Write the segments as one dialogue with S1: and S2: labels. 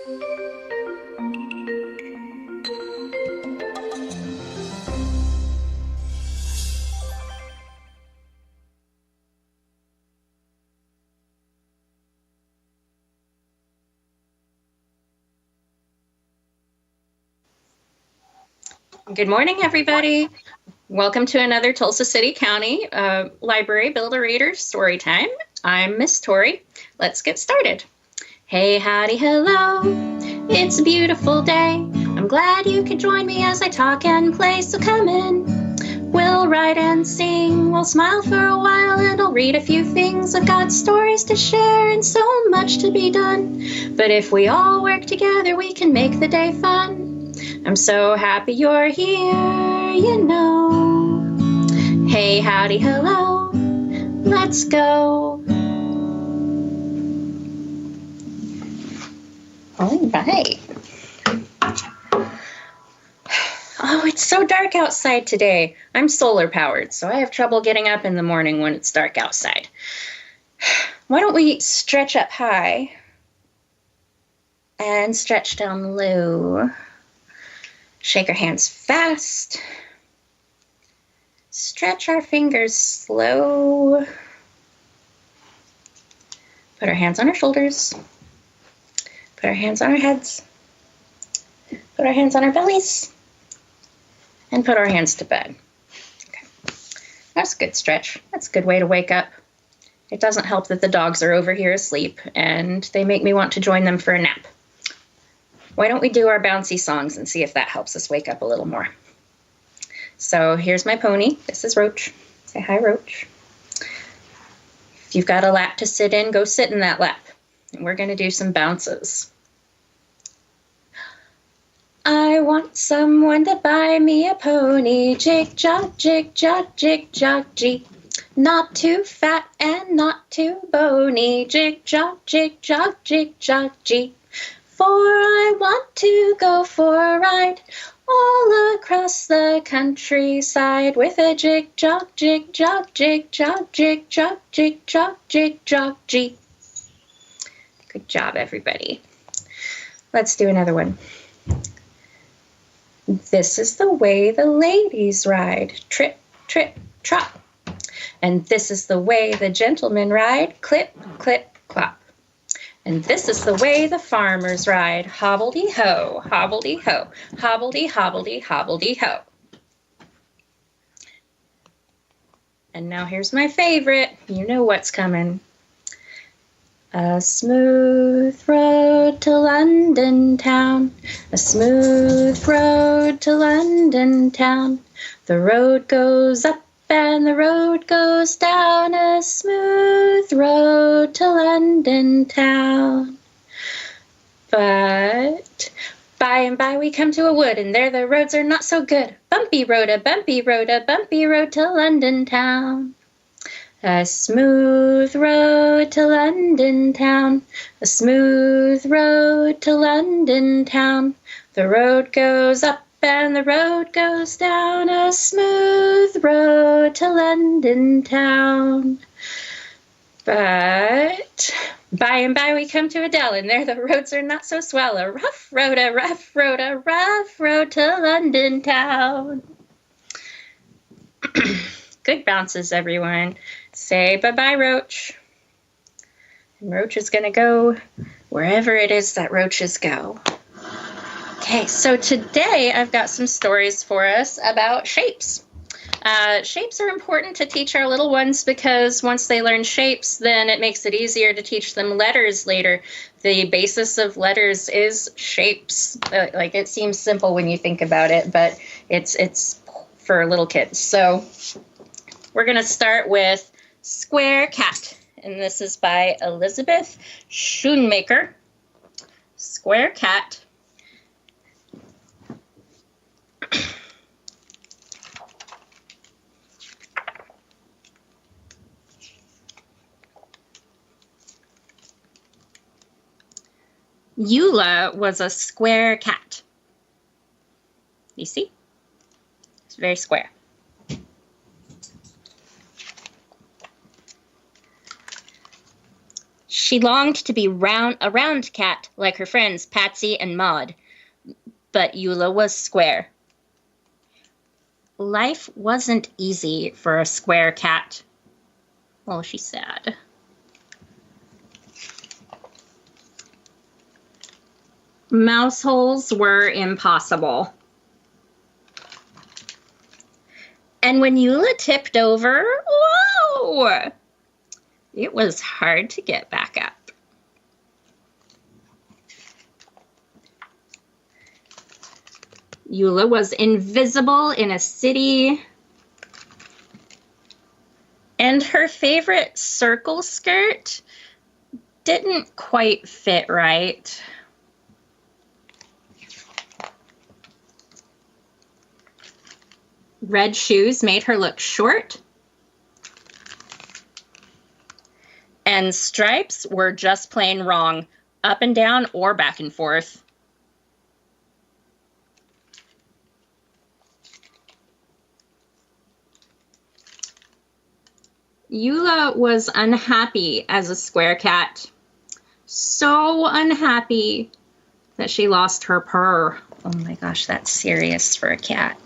S1: Good morning, everybody. Welcome to another Tulsa City-County Library Build-A-Reader Storytime. I'm Miss Tori. Let's get started. Hey, howdy, hello. It's a beautiful day. I'm glad you could join me as I talk and play, so come in. We'll write and sing. We'll smile for a while and I'll read a few things. I've got stories to share and so much to be done. But if we all work together, we can make the day fun. I'm so happy you're here, you know. Hey, howdy, hello, let's go. All right. Oh, it's so dark outside today. I'm solar powered, so I have trouble getting up in the morning when it's dark outside. Why don't we stretch up high and stretch down low? Shake our hands fast. Stretch our fingers slow. Put our hands on our shoulders. Put our hands on our heads. Put our hands on our bellies. And put our hands to bed. Okay. That's a good stretch. That's a good way to wake up. It doesn't help that the dogs are over here asleep and they make me want to join them for a nap. Why don't we do our bouncy songs and see if that helps us wake up a little more? So here's my pony. This is Roach. Say hi, Roach. If you've got a lap to sit in, go sit in that lap. And we're going to do some bounces. I want someone to buy me a pony. Jig, jog, jig, jog, jig, jog, jig. Not too fat and not too bony. Jig, jog, jig, jog, jig, jog, jig. For I want to go for a ride all across the countryside with a jig, jog, jig, jog, jig, jog, jig, jog, jig, jog, jig, jog, jig. Good job, everybody. Let's do another one. This is the way the ladies ride. Trip, trip, trot. And this is the way the gentlemen ride. Clip, clip, clop. And this is the way the farmers ride. Hobbledy-ho, hobbledy-ho, hobbledy, hobbledy, hobbledy-ho. And now here's my favorite. You know what's coming. A smooth road to London town. A smooth road to London town. The road goes up and the road goes down, a smooth road to London town. But by and by we come to a wood, and there the roads are not so good. Bumpy road, a bumpy road, a bumpy road to London town. A smooth road to London town. A smooth road to London town. The road goes up and the road goes down, a smooth road to London town. But by and by we come to a dell, and there the roads are not so swell. A rough road, a rough road, a rough road to London town. Good bounces, everyone. Say bye-bye, Roach. And Roach is going to go wherever it is that roaches go. Okay, so today I've got some stories for us about shapes. Shapes are important to teach our little ones because once they learn shapes, then it makes it easier to teach them letters later. The basis of letters is shapes. Like, it seems simple when you think about it, but it's for little kids. So we're going to start with Square Cat, and this is by Elizabeth Schoonmaker. Square Cat. Eula was a square cat. You see? It's very square. She longed to be a round cat like her friends Patsy and Maud, but Eula was square. Life wasn't easy for a square cat. Well, she's sad. Mouse holes were impossible. And when Eula tipped over, whoa! It was hard to get back up. Eula was invisible in a city, and her favorite circle skirt didn't quite fit right. Red shoes made her look short, and stripes were just plain wrong, up and down or back and forth. Eula was unhappy as a square cat. So unhappy that she lost her purr. Oh my gosh, that's serious for a cat.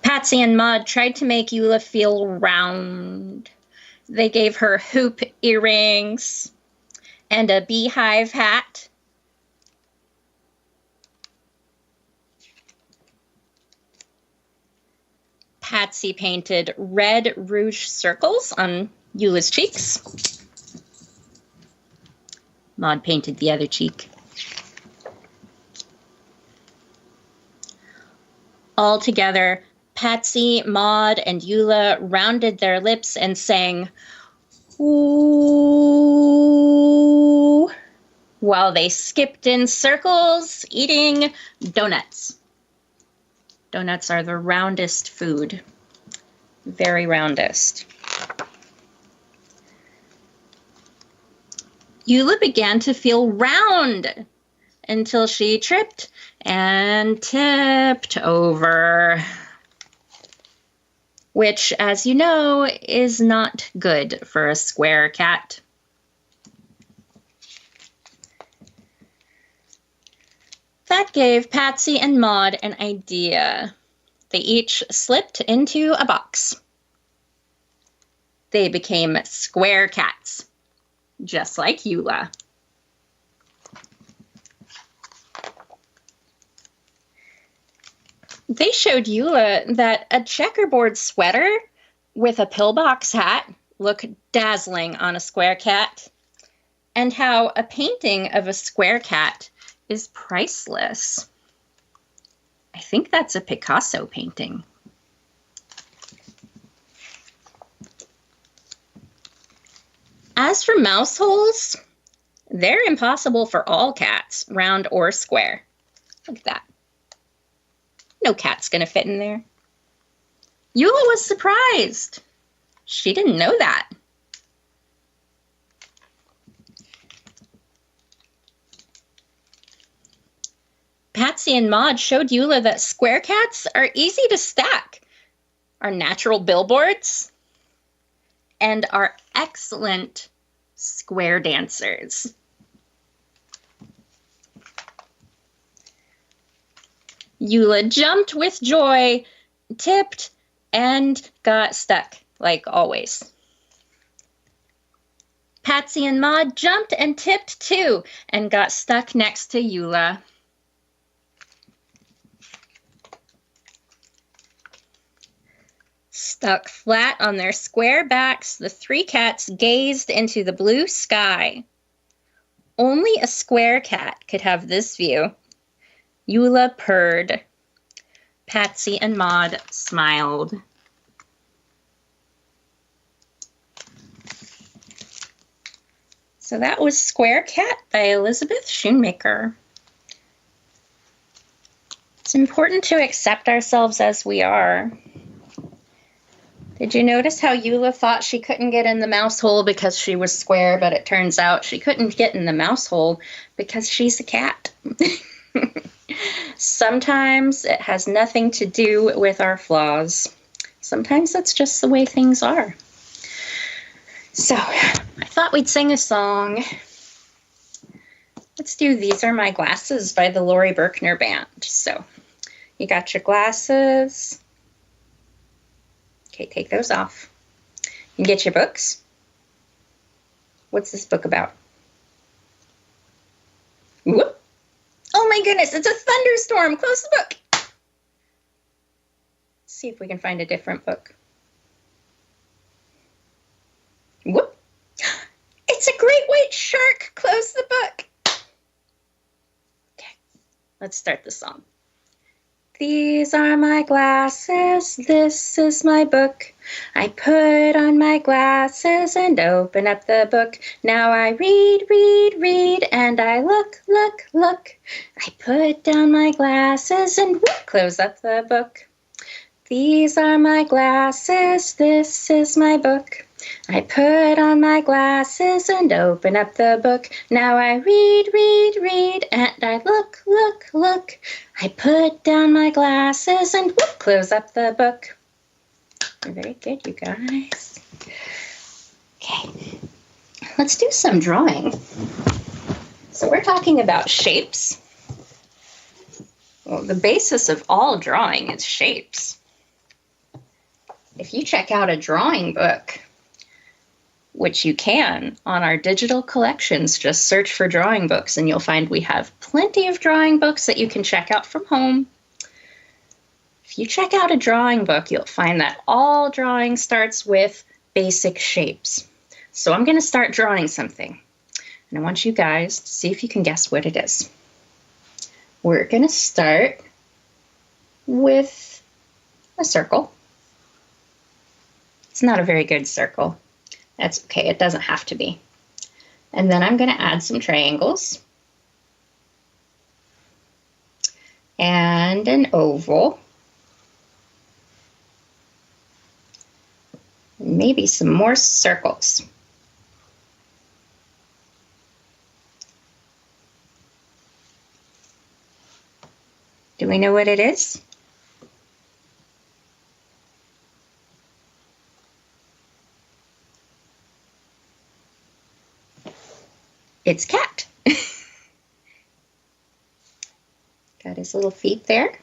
S1: Patsy and Maud tried to make Eula feel round. They gave her hoop earrings and a beehive hat. Patsy painted red rouge circles on Eula's cheeks. Maud painted the other cheek. All together, Patsy, Maud, and Eula rounded their lips and sang, "Ooh," while they skipped in circles, eating donuts. Donuts are the roundest food, very roundest. Eula began to feel round until she tripped and tipped over, which, as you know, is not good for a square cat. That gave Patsy and Maud an idea. They each slipped into a box. They became square cats, just like Eula. They showed Eula that a checkerboard sweater with a pillbox hat looked dazzling on a square cat, and how a painting of a square cat is priceless. I think that's a Picasso painting. As for mouse holes, they're impossible for all cats, round or square. Look at that. No cat's gonna fit in there. Eula was surprised. She didn't know that. Patsy and Maud showed Eula that square cats are easy to stack, are natural billboards, and are excellent square dancers. Eula jumped with joy, tipped, and got stuck, like always. Patsy and Maud jumped and tipped too, and got stuck next to Eula. Stuck flat on their square backs, the three cats gazed into the blue sky. Only a square cat could have this view. Eula purred. Patsy and Maud smiled. So that was Square Cat by Elizabeth Schoonmaker. It's important to accept ourselves as we are. Did you notice how Eula thought she couldn't get in the mouse hole because she was square, but it turns out she couldn't get in the mouse hole because she's a cat? Sometimes it has nothing to do with our flaws. Sometimes that's just the way things are. So I thought we'd sing a song. Let's do These Are My Glasses by the Lori Berkner Band. So you got your glasses. Okay, take those off. You can get your books. What's this book about? Whoop. Oh my goodness, it's a thunderstorm. Close the book. Let's see if we can find a different book. Whoop. It's a great white shark. Close the book. Okay, let's start the song. These are my glasses, this is my book. I put on my glasses and open up the book. Now I read, read, read, and I look, look, look. I put down my glasses and whoop, close up the book. These are my glasses, this is my book. I put on my glasses and open up the book. Now I read, read, read, and I look, look, look. I put down my glasses and whoop, close up the book. Very good, you guys. Okay, let's do some drawing. So we're talking about shapes. Well, the basis of all drawing is shapes. If you check out a drawing book, which you can on our digital collections, just search for drawing books and you'll find we have plenty of drawing books that you can check out from home. If you check out a drawing book, you'll find that all drawing starts with basic shapes. So I'm going to start drawing something, and I want you guys to see if you can guess what it is. We're going to start with a circle. It's not a very good circle. That's okay, it doesn't have to be. And then I'm going to add some triangles and an oval. Maybe some more circles. Do we know what it is? It's cat. Got his little feet there.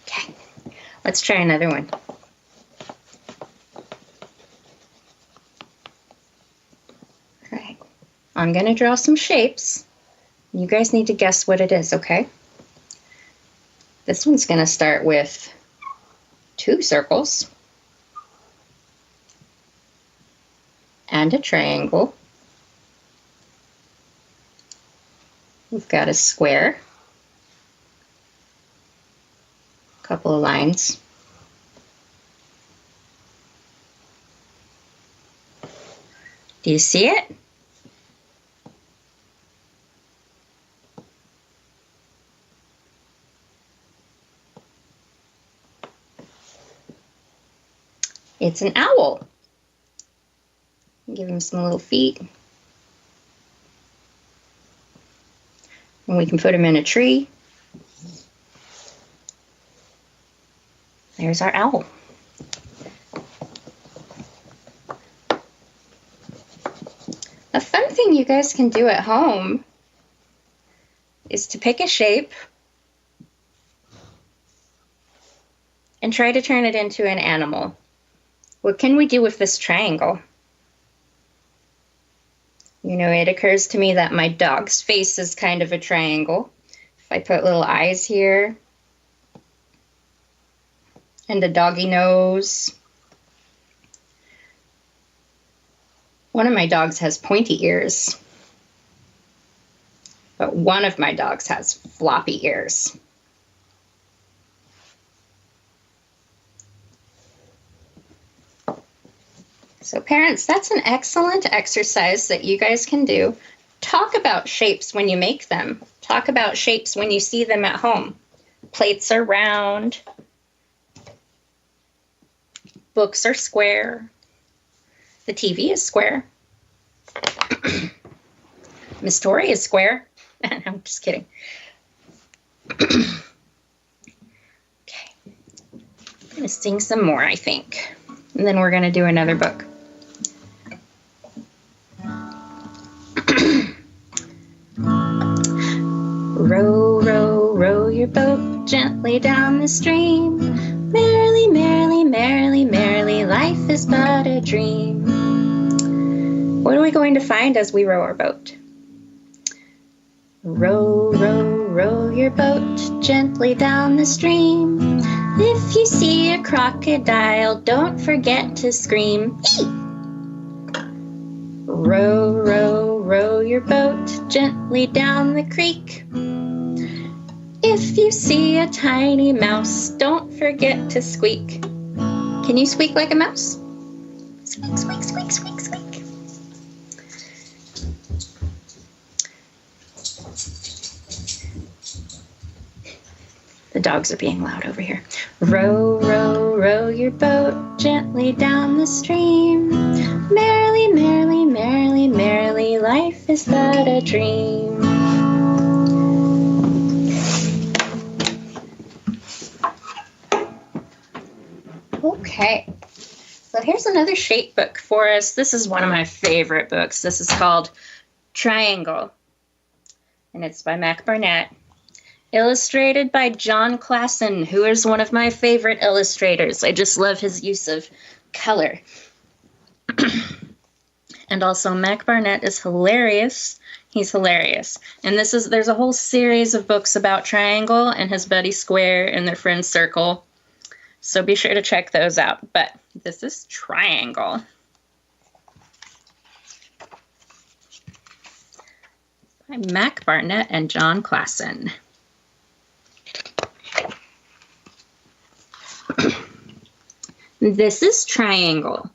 S1: Okay, let's try another one. All right, I'm going to draw some shapes. You guys need to guess what it is, okay? This one's going to start with 2 circles. And a triangle. We've got a square, a couple of lines, do you see it? It's an owl. Give him some little feet. And we can put him in a tree. There's our owl. A fun thing you guys can do at home is to pick a shape and try to turn it into an animal. What can we do with this triangle? You know, it occurs to me that my dog's face is kind of a triangle. If I put little eyes here and a doggy nose. One of my dogs has pointy ears, but one of my dogs has floppy ears. So parents, that's an excellent exercise that you guys can do. Talk about shapes when you make them. Talk about shapes when you see them at home. Plates are round. Books are square. The TV is square. Miss Tori is square. I'm just kidding. Okay. gonna sing some more, I think. And then we're gonna do another book. Row, row, row your boat gently down the stream. Merrily, merrily, merrily, merrily, life is but a dream. What are we going to find as we row our boat? Row, row, row your boat gently down the stream. If you see a crocodile, don't forget to scream. Eee! Row, row, row your boat gently down the creek. If you see a tiny mouse, don't forget to squeak. Can you squeak like a mouse? Squeak, squeak, squeak, squeak, squeak. The dogs are being loud over here. Row, row, row your boat gently down the stream. Merrily, merrily, merrily, merrily, life is but a dream. Okay, so here's another shape book for us. This is one of my favorite books. This is called Triangle, and it's by Mac Barnett. Illustrated by John Klassen, who is one of my favorite illustrators. I just love his use of color. And also, Mac Barnett is hilarious. He's hilarious. And there's a whole series of books about Triangle and his buddy Square and their friend Circle. So be sure to check those out. But this is Triangle. By Mac Barnett and John Klassen. This is Triangle.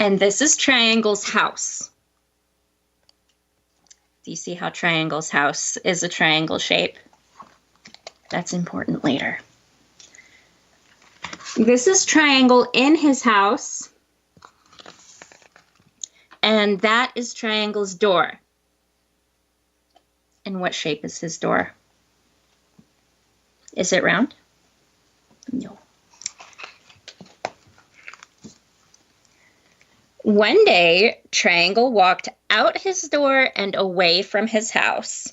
S1: And this is Triangle's house. Do you see how Triangle's house is a triangle shape? That's important later. This is Triangle in his house. And that is Triangle's door. And what shape is his door? Is it round? No. One day, Triangle walked out his door and away from his house.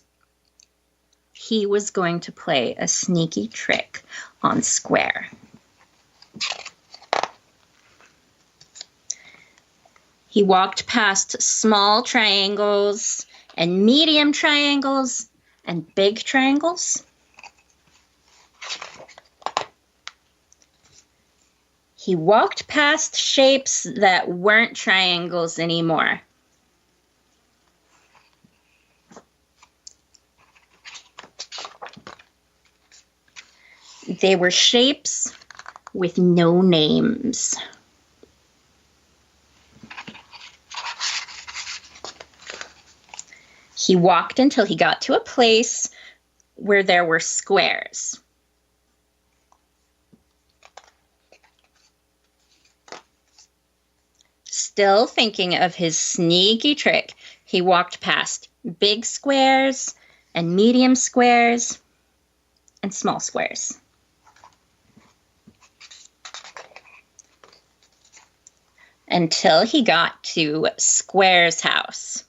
S1: He was going to play a sneaky trick on Square. He walked past small triangles and medium triangles and big triangles. He walked past shapes that weren't triangles anymore. They were shapes with no names. He walked until he got to a place where there were squares. Still thinking of his sneaky trick, he walked past big squares and medium squares and small squares. Until he got to Square's house.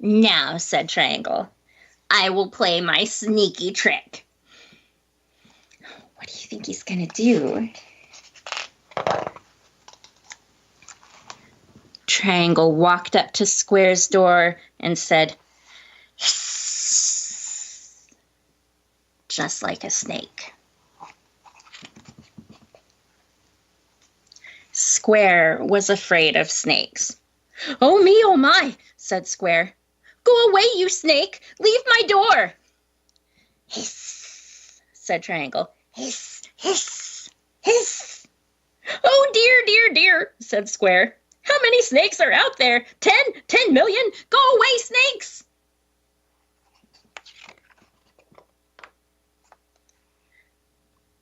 S1: Now, said Triangle, I will play my sneaky trick. What do you think he's going to do? Triangle walked up to Square's door and said, "Hiss," just like a snake. Square was afraid of snakes. Oh me, oh my, said Square. Go away, you snake! Leave my door! Hiss, said Triangle. Hiss, hiss, hiss. Oh dear, dear, dear, said Square. How many snakes are out there? 10 million? Go away, snakes!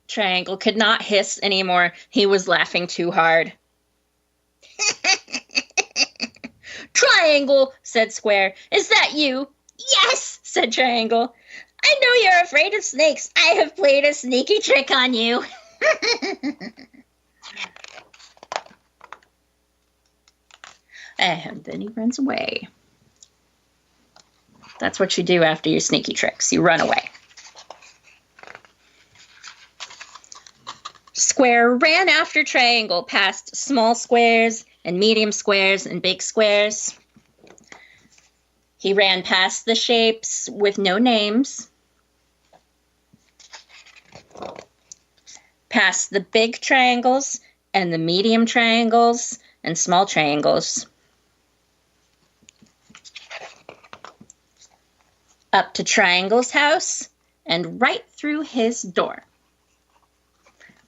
S1: Triangle could not hiss anymore. He was laughing too hard. Triangle, said Square. Is that you? Yes, said Triangle. I know you're afraid of snakes. I have played a sneaky trick on you. And then he runs away. That's what you do after your sneaky tricks. You run away. Square ran after triangle, past small squares and medium squares and big squares. He ran past the shapes with no names, past the big triangles and the medium triangles and small triangles, up to Triangle's house and right through his door.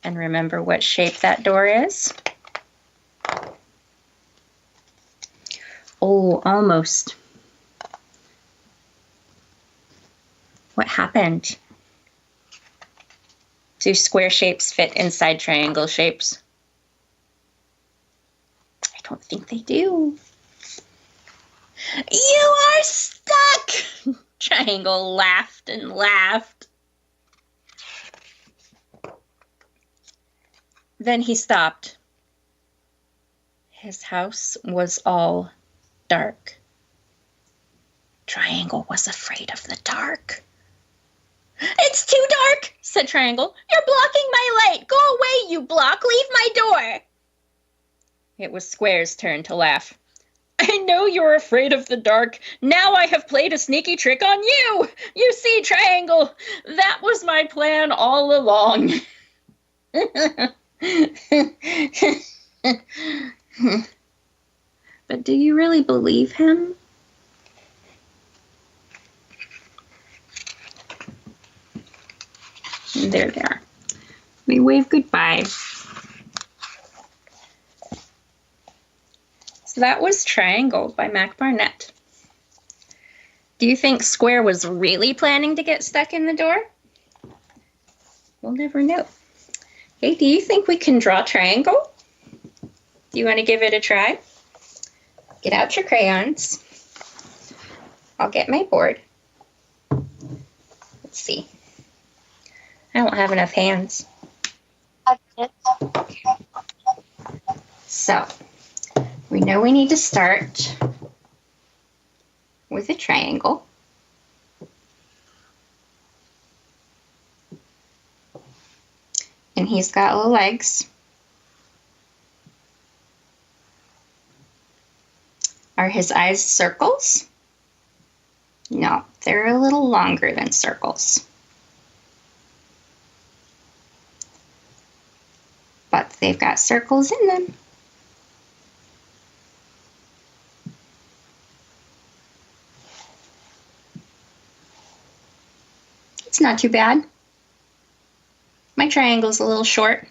S1: And remember what shape that door is? Oh, almost. What happened? Do square shapes fit inside triangle shapes? I don't think they do. You are stuck! Triangle laughed and laughed. Then he stopped. His house was all dark. Triangle was afraid of the dark. It's too dark, said Triangle. You're blocking my light. Go away, you block. Leave my door. It was Square's turn to laugh. I know you're afraid of the dark. Now I have played a sneaky trick on you. You see, Triangle, that was my plan all along. But do you really believe him? And there they are. We wave goodbye. So that was Triangle by Mac Barnett. Do you think Square was really planning to get stuck in the door? We'll never know. Hey, do you think we can draw Triangle? Do you want to give it a try? Get out your crayons. I'll get my board. Let's see. I don't have enough hands. So, we know we need to start with a triangle. And he's got little legs. Are his eyes circles? No, they're a little longer than circles. But they've got circles in them. It's not too bad. My triangle's a little short.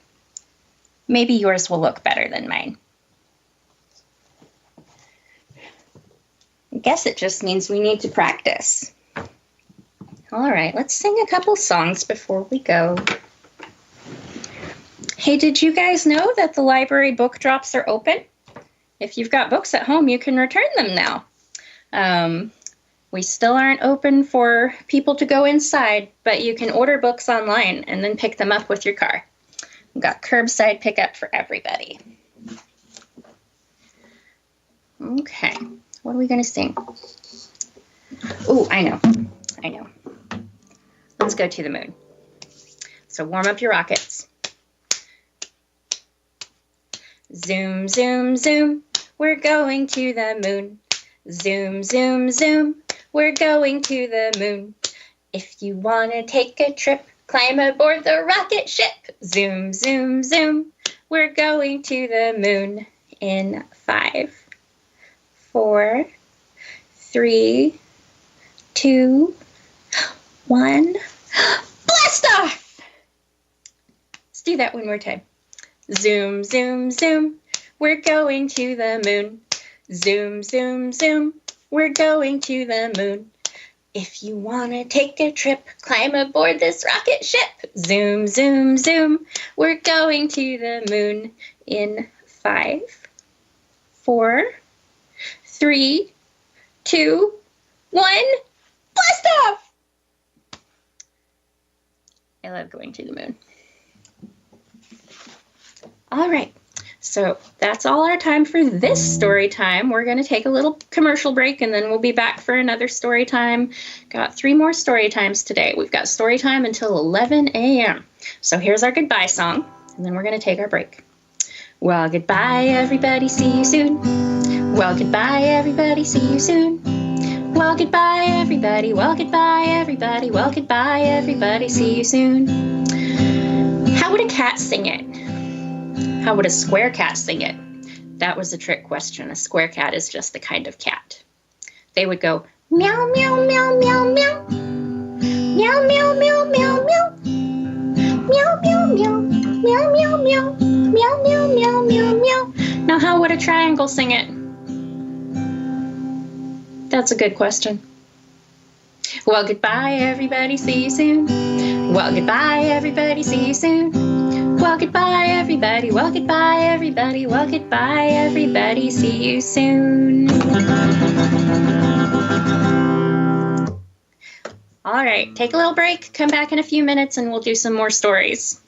S1: Maybe yours will look better than mine. I guess it just means we need to practice. All right, let's sing a couple songs before we go. Hey, did you guys know that the library book drops are open? If you've got books at home, you can return them now. We still aren't open for people to go inside, but you can order books online and then pick them up with your car. We've got curbside pickup for everybody. Okay, what are we going to sing? Oh, I know. Let's go to the moon. So warm up your rockets. Zoom, zoom, zoom, we're going to the moon. Zoom, zoom, zoom, we're going to the moon. If you want to take a trip, climb aboard the rocket ship. Zoom, zoom, zoom, we're going to the moon. In 5, 4, 3, 2, 1. Blast off! Let's do that one more time. Zoom, zoom, zoom, we're going to the moon. Zoom, zoom, zoom, we're going to the moon. If you want to take a trip, climb aboard this rocket ship. Zoom, zoom, zoom, we're going to the moon. In 5, 4, 3, 2, 1, blast off! I love going to the moon. All right. So that's all our time for this story time. We're going to take a little commercial break and then we'll be back for another story time. Got 3 more story times today. We've got story time until 11 a.m. So here's our goodbye song and then we're going to take our break. Well, goodbye, everybody. See you soon. Well, goodbye, everybody. See you soon. Well, goodbye, everybody. Well, goodbye, everybody. Well, goodbye, everybody. See you soon. How would a cat sing it? How would a square cat sing it? That was a trick question. A square cat is just the kind of cat. They would go meow, meow, meow, meow, meow. Meow, meow, meow, meow, meow. Meow, meow, meow. Meow, meow, meow. Meow, meow, meow, meow, meow. Now, how would a triangle sing it? That's a good question. Well, goodbye, everybody. See you soon. Well, goodbye, everybody. See you soon. Well, goodbye, everybody. Well, goodbye, everybody. Well, goodbye, everybody. See you soon. All right, take a little break. Come back in a few minutes and we'll do some more stories.